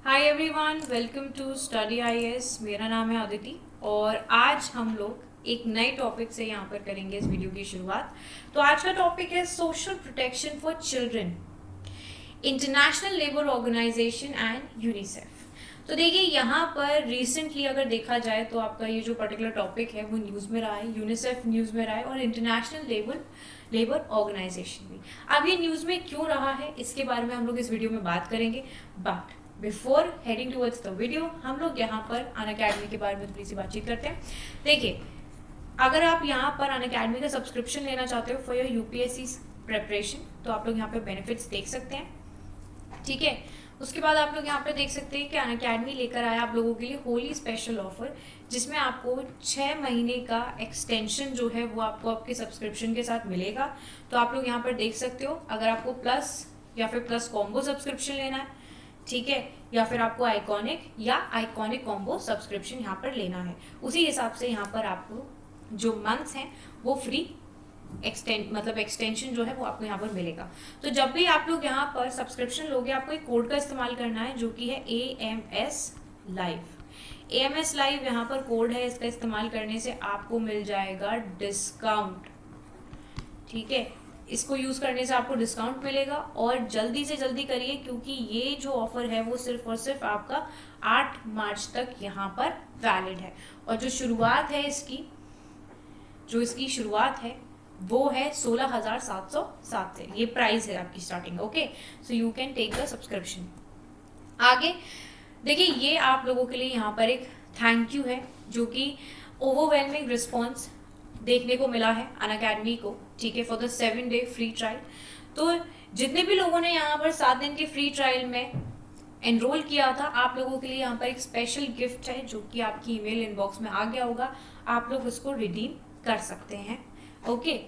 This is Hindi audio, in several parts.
Hi everyone, welcome to study IAS. मेरा नाम है अदिति और आज हम लोग एक नए टॉपिक से यहाँ पर करेंगे इस वीडियो की शुरुआत। तो आज का टॉपिक है social protection for children, International Labour Organization and UNICEF. तो देखिए यहाँ पर रिसेंटली अगर देखा जाए तो आपका ये जो पर्टिकुलर टॉपिक है वो न्यूज़ में रहा है, यूनिसेफ न्यूज़ में रहा है और इंटरनेशनल लेबर ऑर्गेनाइजेशन भी। अब ये न्यूज़ में क्यों रहा है इसके बारे में हम लोग इस वीडियो में बात करेंगे, but before heading towards the video हम लोग यहाँ पर अनअकैडमी के बारे में थोड़ी सी बातचीत करते हैं। देखिए, अगर आप यहाँ पर अनअकैडमी का सब्सक्रिप्शन लेना चाहते हो फॉर योर यूपीएससी प्रिपरेशन तो आप लोग यहाँ पे बेनिफिट्स देख सकते हैं, ठीक है। उसके बाद आप लोग यहाँ पे देख सकते हैं कि अनअकैडमी लेकर आया आप लोगों के लिए होली स्पेशल ऑफर, जिसमें आपको 6 महीने का एक्सटेंशन जो है वो आपको आपके सब्सक्रिप्शन के साथ मिलेगा। तो आप लोग यहाँ पर देख सकते हो, अगर आपको प्लस या फिर प्लस कॉम्बो सब्सक्रिप्शन लेना है, ठीक है, या फिर आपको आइकॉनिक कॉम्बो सब्सक्रिप्शन यहाँ पर लेना है, उसी हिसाब से यहाँ पर आपको जो मंथ्स हैं वो फ्री एक्सटेंशन जो है वो आपको यहाँ पर मिलेगा। तो जब भी आप लोग यहाँ पर सब्सक्रिप्शन लोगे आपको एक कोड का इस्तेमाल करना है जो कि है AMS लाइव। AMS लाइव यहाँ पर कोड है, इसका इस्तेमाल करने से आपको मिल जाएगा डिस्काउंट, ठीक है। इसको यूज़ करने से आपको डिस्काउंट मिलेगा और जल्दी से जल्दी करिए क्योंकि ये जो ऑफर है वो सिर्फ और सिर्फ आपका 8 मार्च तक यहाँ पर वैलिड है। और जो शुरुआत है इसकी शुरुआत है वो है 16,707 से, ये प्राइस है आपकी starting. Okay, so you can take the subscription. आगे देखिए, ये आप लोगों के लिए यहाँ पर एक थैंक यू है जो कि ओवरवेलमिंग रिस्पॉन्स देखने को मिला है अनअकैडमी को, ठीक है, for the 7 day free trial. तो जितने भी लोगों ने यहाँ पर 7 दिन के फ्री ट्रायल में एनरोल किया था, आप लोगों के लिए यहाँ पर एक स्पेशल गिफ्ट है जो कि आपकी ईमेल इनबॉक्स में आ गया होगा, आप लोग उसको रिडीम कर सकते हैं। ओके,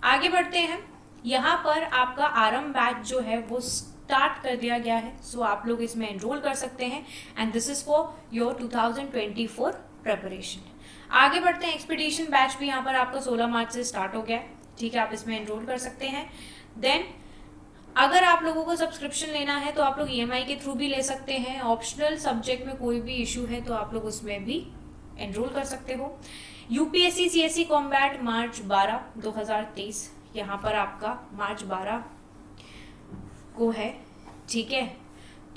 आगे बढ़ते हैं। यहाँ पर आपका आरंभ बैच जो है वो स्टार्ट कर दिया गया है, सो आप लोग इसमें एनरोल कर सकते हैं and this is for your 2024 preparation. आगे बढ़ते हैं, एक्सपीडिशन बैच भी यहाँ पर आपका 16 मार्च से स्टार्ट हो गया है, ठीक है, आप इसमें एनरोल कर सकते हैं। देन अगर आप लोगों को सब्सक्रिप्शन लेना है तो आप लोग EMI के थ्रू भी ले सकते हैं। ऑप्शनल सब्जेक्ट में कोई भी इशू है तो आप लोग उसमें भी एनरोल कर सकते हो। यूपीएससी CSE कॉम्बैट मार्च 12 2023 यहाँ पर आपका मार्च 12 को है, ठीक है।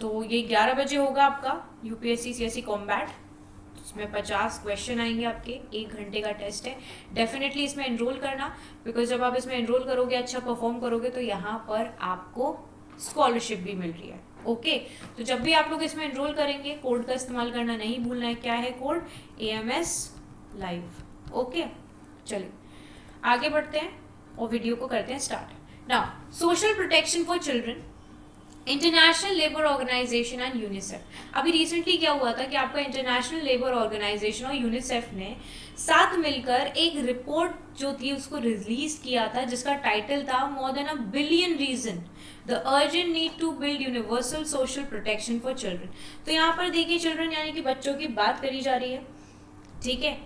तो ये 11 बजे होगा आपका यूपीएससी CSE कॉम्बैट, उसमें 50 क्वेश्चन आएंगे आपके, 1 घंटे का टेस्ट है। डेफिनेटली इसमें एनरोल करना, बिकॉज जब आप इसमें एनरोल करोगे, अच्छा परफॉर्म करोगे तो यहाँ पर आपको स्कॉलरशिप भी मिल रही है। ओके, तो जब भी आप लोग इसमें एनरोल करेंगे कोड का इस्तेमाल करना नहीं भूलना है। क्या है कोड? AMS live. ओके, चलिए आगे बढ़ते हैं और वीडियो को करते हैं start. Now, social protection for children, International Labour Organization and UNICEF. अभी रिसेंटली क्या हुआ था कि आपका इंटरनेशनल लेबर ऑर्गेनाइजेशन और यूनिसेफ ने साथ मिलकर एक रिपोर्ट जो थी उसको रिलीज किया था जिसका टाइटल था more than a billion reason the urgent need to build universal social protection for children. तो यहाँ पर देखिए, चिल्ड्रन यानी कि बच्चों की बात करी जा रही है, ठीक है,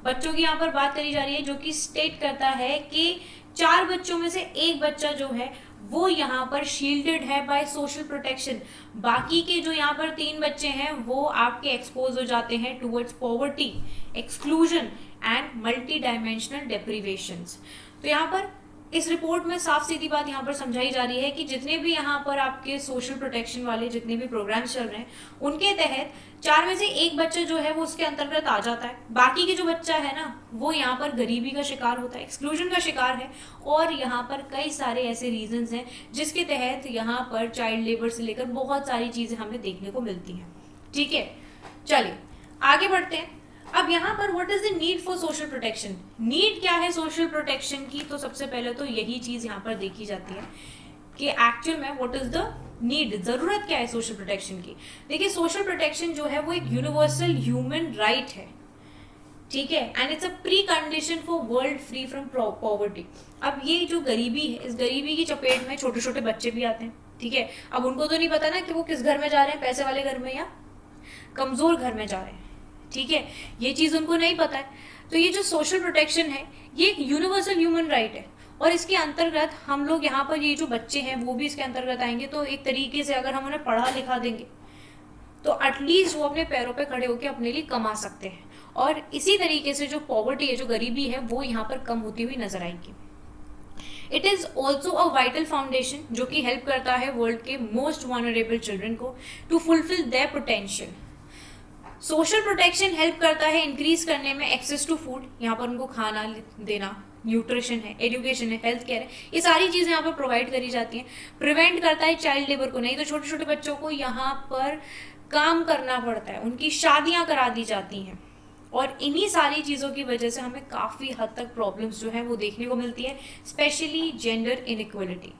बच्चों की यहाँ पर बात करी जा रही है जो कि स्टेट करता है कि 4 बच्चों में से एक बच्चा जो है वो यहाँ पर शील्डेड है बाय सोशल प्रोटेक्शन। बाकी के जो यहाँ पर 3 बच्चे हैं वो आपके एक्सपोज हो जाते हैं towards poverty, exclusion and multidimensional deprivations. तो यहाँ पर इस रिपोर्ट में साफ सीधी बात यहाँ पर समझाई जा रही है कि जितने भी यहाँ पर आपके सोशल प्रोटेक्शन वाले जितने भी प्रोग्राम्स चल रहे हैं उनके तहत 4 में से एक बच्चा जो है वो उसके अंतर्गत आ जाता है। बाकी के जो बच्चा है ना वो यहाँ पर गरीबी का शिकार होता है, एक्सक्लूजन का शिकार है, और यहाँ पर कई सारे ऐसे रीजंस हैं जिसके तहत यहाँ पर चाइल्ड लेबर से लेकर बहुत सारी चीज़ें हमें देखने को मिलती हैं, ठीक है। चलिए आगे बढ़ते हैं। अब यहाँ पर what is the need for social protection, need क्या है सोशल प्रोटेक्शन की? तो सबसे पहले तो यही चीज यहाँ पर देखी जाती है कि एक्चुअल में व्हाट इज द नीड, जरूरत क्या है सोशल प्रोटेक्शन की। देखिए, सोशल प्रोटेक्शन जो है वो एक यूनिवर्सल ह्यूमन राइट है, ठीक है, and it's a pre condition for world free from poverty. अब ये जो गरीबी है, इस गरीबी की चपेट में छोटे छोटे बच्चे भी आते हैं, ठीक है। अब उनको तो नहीं पता ना कि वो किस घर में जा रहे हैं, पैसे वाले घर में या कमजोर घर में जा रहे हैं, ठीक है, ये चीज उनको नहीं पता है। तो ये जो सोशल प्रोटेक्शन है ये एक यूनिवर्सल ह्यूमन राइट है और इसके अंतर्गत हम लोग यहाँ पर ये जो बच्चे हैं वो भी इसके अंतर्गत आएंगे। तो एक तरीके से अगर हम उन्हें पढ़ा लिखा देंगे तो एटलीस्ट वो अपने पैरों पे खड़े होकर अपने लिए कमा सकते हैं। और इसी तरीके से जो पॉवर्टी है, जो गरीबी है, वो यहाँ पर कम होती हुई नजर आएगी। It is also a vital foundation जो कि हेल्प करता है वर्ल्ड के मोस्ट वनरेबल चिल्ड्रन को to fulfil their potential. Social protection help करता है इंक्रीज करने में एक्सेस टू फूड, यहाँ पर उनको खाना देना, न्यूट्रिशन है, एजुकेशन है, हेल्थ केयर है, ये सारी चीज़ें यहाँ पर प्रोवाइड करी जाती हैं। प्रिवेंट करता है चाइल्ड लेबर को, नहीं तो छोटे छोटे बच्चों को यहाँ पर काम करना पड़ता है, उनकी शादियाँ करा दी जाती हैं। और इन्हीं सारी चीज़ों की वजह से हमें काफ़ी हद तक प्रॉब्लम्स जो है वो देखने को मिलती है, स्पेशली जेंडर इनइक्वलिटी।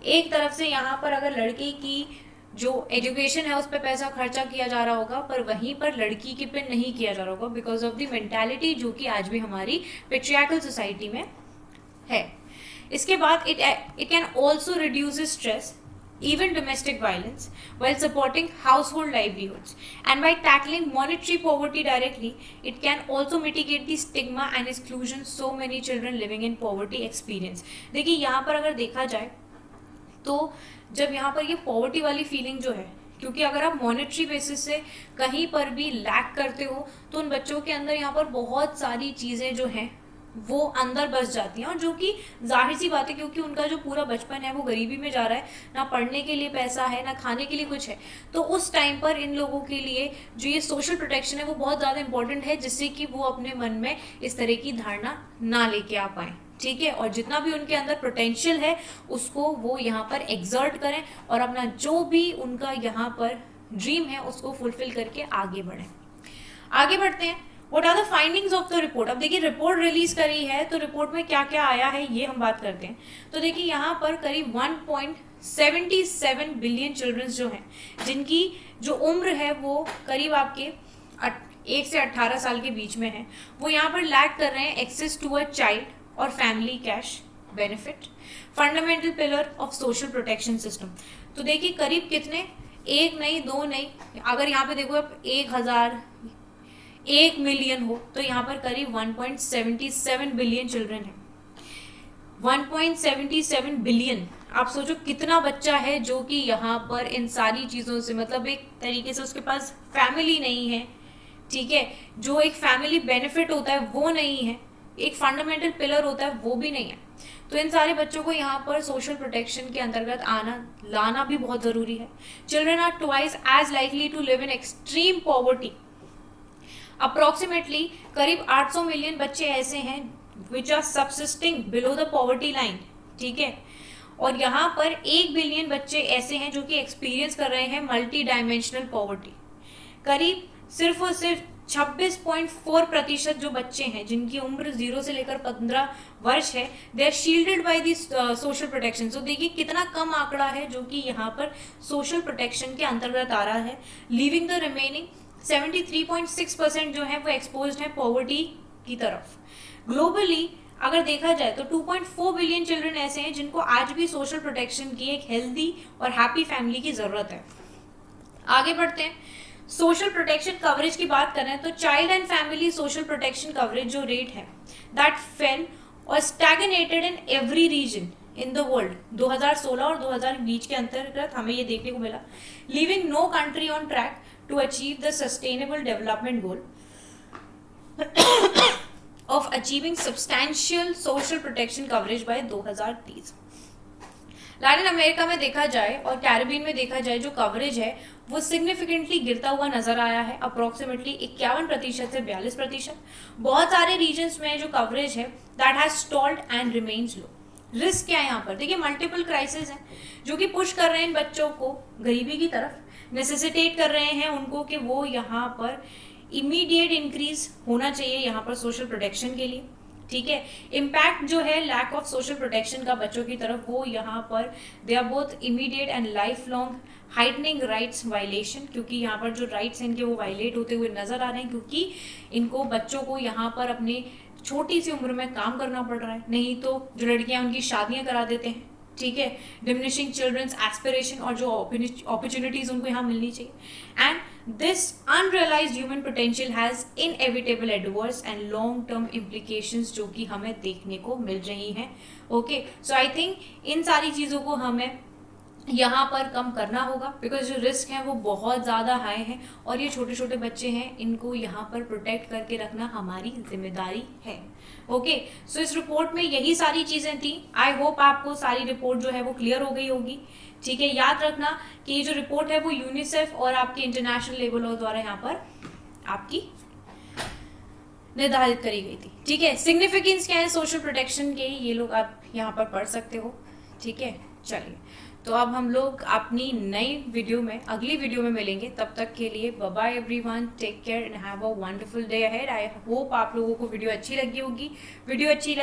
एक तरफ से यहाँ पर अगर लड़के की जो एजुकेशन है उस पर पैसा खर्चा किया जा रहा होगा, पर वहीं पर लड़की के पे नहीं किया जा रहा होगा बिकॉज ऑफ द मेंटालिटी जो कि आज भी हमारी पेट्रियार्कल सोसाइटी में है। इसके बाद it can also reduce stress, even domestic violence, while supporting household livelihoods. And by tackling monetary poverty directly, it can also mitigate the stigma and exclusion so many children living in poverty experience. देखिए यहाँ पर अगर देखा जाए तो जब यहाँ पर ये पॉवर्टी वाली फीलिंग जो है, क्योंकि अगर आप मॉनेटरी बेसिस से कहीं पर भी लैक करते हो तो उन बच्चों के अंदर यहाँ पर बहुत सारी चीज़ें जो हैं वो अंदर बस जाती हैं, और जो कि जाहिर सी बात है क्योंकि उनका जो पूरा बचपन है वो गरीबी में जा रहा है, ना पढ़ने के लिए पैसा है, ना खाने के लिए कुछ है। तो उस टाइम पर इन लोगों के लिए जो ये सोशल प्रोटेक्शन है वो बहुत ज़्यादा इंपॉर्टेंट है, जिससे कि वो अपने मन में इस तरह की धारणा ना लेके आ पाएँ, ठीक है। और जितना भी उनके अंदर पोटेंशियल है उसको वो यहाँ पर एग्जर्ट करें और अपना जो भी उनका यहाँ पर ड्रीम है उसको फुलफिल करके आगे बढ़ें। आगे बढ़ते हैं, what are the findings of the report. अब देखिए रिपोर्ट रिलीज करी है तो रिपोर्ट में क्या क्या आया है ये हम बात करते हैं। तो देखिए यहाँ पर करीब 1.77 बिलियन चिल्ड्रंस जो हैं, जिनकी जो उम्र है वो करीब आपके 1 से 18 साल के बीच में है, वो यहाँ पर लैक कर रहे हैं एक्सेस टू अ चाइल्ड और family cash benefit, fundamental pillar of social protection system. तो देखिए करीब कितने, एक नहीं दो नहीं, अगर यहाँ पे देखो आप 1000 1 मिलियन हो तो यहाँ पर करीब 1.77 बिलियन चिल्ड्रन है। 1.77 बिलियन, आप सोचो कितना बच्चा है जो कि यहाँ पर इन सारी चीज़ों से, मतलब एक तरीके से उसके पास फैमिली नहीं है, ठीक है, जो एक फैमिली बेनिफिट होता है वो नहीं है, एक फंडामेंटल पिलर होता है वो भी नहीं है। तो इन सारे बच्चों को यहाँ पर सोशल प्रोटेक्शन के अंतर्गत लाना भी बहुत ज़रूरी है। Children are twice as likely to live in extreme poverty. Approximately करीब 800 मिलियन बच्चे ऐसे हैं which are subsisting below the poverty line, ठीक है। और यहाँ पर 1 बिलियन बच्चे ऐसे हैं जो कि एक्सपीरियंस कर रहे हैं मल्टी डायमेंशनल पॉवर्टी। करीब सिर्फ और सिर्फ 26.4% जो बच्चे हैं जिनकी उम्र 0 से लेकर 15 वर्ष है, they are shielded by this social protection. तो देखिए कितना कम आंकड़ा है जो कि यहाँ पर सोशल प्रोटेक्शन के अंतर्गत आ रहा है। लिविंग द रिमेनिंग 73.6% जो है वो एक्सपोज्ड है पॉवर्टी की तरफ। ग्लोबली अगर देखा जाए तो 2.4 बिलियन चिल्ड्रन ऐसे हैं जिनको आज भी सोशल प्रोटेक्शन की एक हेल्दी और हैप्पी फैमिली की ज़रूरत है। आगे बढ़ते हैं, सोशल प्रोटेक्शन कवरेज की बात करें तो child and family social protection coverage जो रेट है that fell or stagnated in every region in the world 2016 और 2020 के अंतर्गत हमें ये देखने को मिला, leaving no country on track to achieve the sustainable development goal of achieving substantial social protection coverage by 2030। Latin America में देखा जाए और कैरिबियन में देखा जाए जो कवरेज है वो सिग्निफिकेंटली गिरता हुआ नजर आया है, अप्रोक्सीमेटली 51% से 42%। बहुत सारे रीजन्स में जो कवरेज है that has stalled and remains low. Risk क्या है यहाँ पर, देखिए मल्टीपल क्राइसिस हैं जो कि पुश कर रहे हैं इन बच्चों को गरीबी की तरफ, नेसेसिटेट कर रहे हैं उनको कि वो यहाँ पर इमीडिएट इंक्रीज होना चाहिए यहाँ पर सोशल प्रोटेक्शन के लिए, ठीक है। इम्पैक्ट जो है लैक ऑफ सोशल प्रोटेक्शन का बच्चों की तरफ वो यहाँ पर they are both immediate and life long heightening rights violation, क्योंकि यहाँ पर जो राइट्स हैं इनके वो वायलेट होते हुए नजर आ रहे हैं, क्योंकि इनको बच्चों को यहाँ पर अपने छोटी सी उम्र में काम करना पड़ रहा है, नहीं तो जो लड़कियां उनकी शादियां करा देते हैं, ठीक है। डिमिनिशिंग चिल्ड्रंस एस्पिरेशन और जो अपॉर्चुनिटीज उनको यहाँ मिलनी चाहिए। And this unrealised human potential has inevitable adverse and long term implications जो कि हमें देखने को मिल रही हैं। Okay, so I think in सारी चीज़ों को हमें यहाँ पर कम करना होगा, बिकॉज जो रिस्क है वो बहुत ज़्यादा हाई है और ये छोटे छोटे बच्चे हैं, इनको यहाँ पर प्रोटेक्ट करके रखना हमारी जिम्मेदारी है। ओके, सो इस रिपोर्ट में यही सारी चीज़ें थी। आई होप आपको सारी रिपोर्ट जो है वो क्लियर हो गई होगी। ठीक है, याद रखना कि ये जो रिपोर्ट है वो यूनिसेफ और आपके इंटरनेशनल लेबर लॉ द्वारा यहाँ पर आपकी निर्धारित करी गई थी। ठीक है, सिग्निफिकेंस क्या है सोशल प्रोटेक्शन के, ये लोग आप यहाँ पर पढ़ सकते हो। ठीक है, चलिए, तो अब हम लोग अपनी नई वीडियो में, अगली वीडियो में मिलेंगे। तब तक के लिए bye bye everyone, take care and have a wonderful day ahead. I hope आप लोगों को वीडियो अच्छी लगी होगी। वीडियो अच्छी